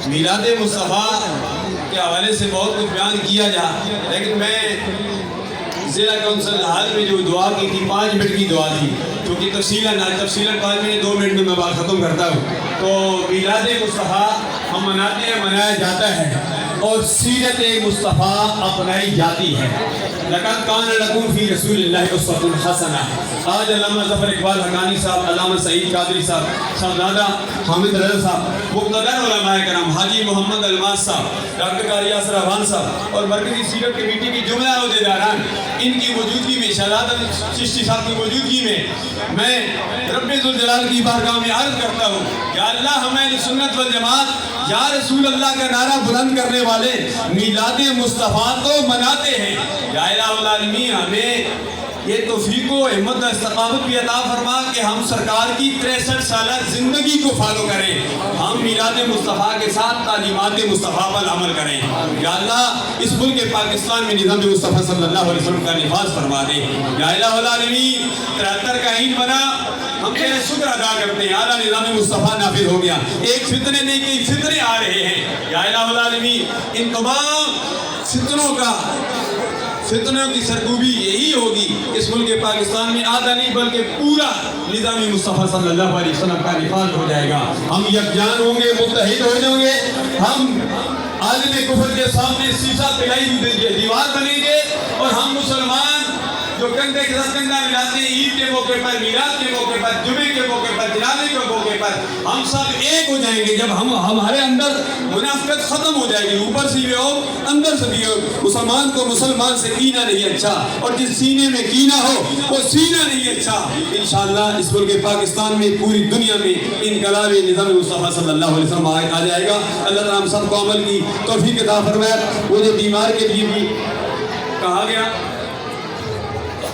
میلاد مصطفیٰ کے حوالے سے بہت کچھ بیان کیا جا، لیکن میں ضلع کونسل حال میں جو دعا کی تھی 5 منٹ کی دعا تھی، کیونکہ تفصیلاً 5 منٹ 2 منٹ میں میں بات ختم کرتا ہوں. تو میلاد مصطفیٰ ہم مناتے ہیں، منایا جاتا ہے، اور سیرت مصطفیٰ اپنائی جاتی ہے. لقد کان لکم فی رسول اللہ اسوۃ حسنہ. آج علامہ ظفر اقبال حقانی صاحب، علامہ سعید قادری صاحب، شہزادہ حامد رضا صاحب، مقتدر علماء کرام، حاجی محمد الماس صاحب، ڈاکٹر قاری یاسر افغان صاحب اور مرکزی سیرت کمیٹی کی جملہ عہدیداران، ان کی موجودگی میں، شہزادہ چشتی صاحب کی موجودگی میں رب ذوالجلال کی بارگاہ میں عرض کرتا ہوں، یا اللہ ہمیں سنت والجماعت یا رسول اللہ کا نعرہ بلند کرنے والے میلاد مصطفیٰ کو مناتے ہیں. یا الہ العالمین ہمیں یہ توفیق و ہمت و استقامت بھی عطا فرما کہ ہم سرکار کی 63 سالہ زندگی کو فالو کریں، ہم میلاد مصطفیٰ کے ساتھ تعلیمات مصطفیٰ پر عمل کریں. یا اللہ اس ملک پاکستان میں نظام مصطفیٰ صلی اللہ علیہ وسلم کا نفاذ فرما دے. یا الہ العالمین 73 کا عید بنا، ہم تیرے شکر ادا کرتے ہیں، اعلیٰ نظام مصطفیٰ نافذ ہو گیا. ایک فتنے نہیں کئی فتنے آ رہے ہیں. یا الہ العالمین ان تمام فتنوں کی سرکوبی یہی ہوگی، اس ملک پاکستان میں آدھا نہیں بلکہ پورا نظام مصطفیٰ صلی اللہ علیہ وسلم کا نفاذ ہو جائے گا. ہم یکجان ہوں گے، متحد ہو جائیں گے، ہم عالم کفر کے سامنے سیسا پلائی دیوار بنیں گے، اور ہم مسلمان جو کندھے کے ساتھ کندھا ملاتے ہیں عید کے موقع پر، میلاد کے موقع پر، جمعے کے موقع پر، جنازے کے موقع پر، ہم سب ایک ہو جائیں گے. جب ہمارے اندر منافقت ختم ہو جائے گی، اوپر سے بھی ہو اندر سے بھی ہو. مسلمان کو مسلمان سے کینہ نہیں اچھا، اور جس سینے میں کینہ ہو وہ سینہ نہیں اچھا. انشاءاللہ اس ملک پاکستان میں، پوری دنیا میں انقلاب نظام مصطفیٰ صلی اللہ علیہ وسلم آ جائے گا. اللہ تعالیٰ ہم سب کو عمل کی توفیق عطا فرمائے. وہ جو بیمار کے لیے بھی کہا گیا،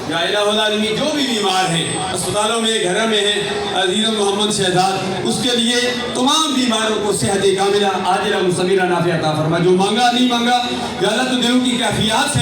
یا الہ العالمین جو بھی بیمار ہیں، اسپتالوں میں، گھروں میں ہیں، عزیز محمد شہزاد، اس کے لیے تمام بیماروں کو صحت کاملہ عاجلہ مستمرہ نافع عطا فرما. جو مانگا نہیں مانگا، یا اللہ تو دلوں کی کیفیات سے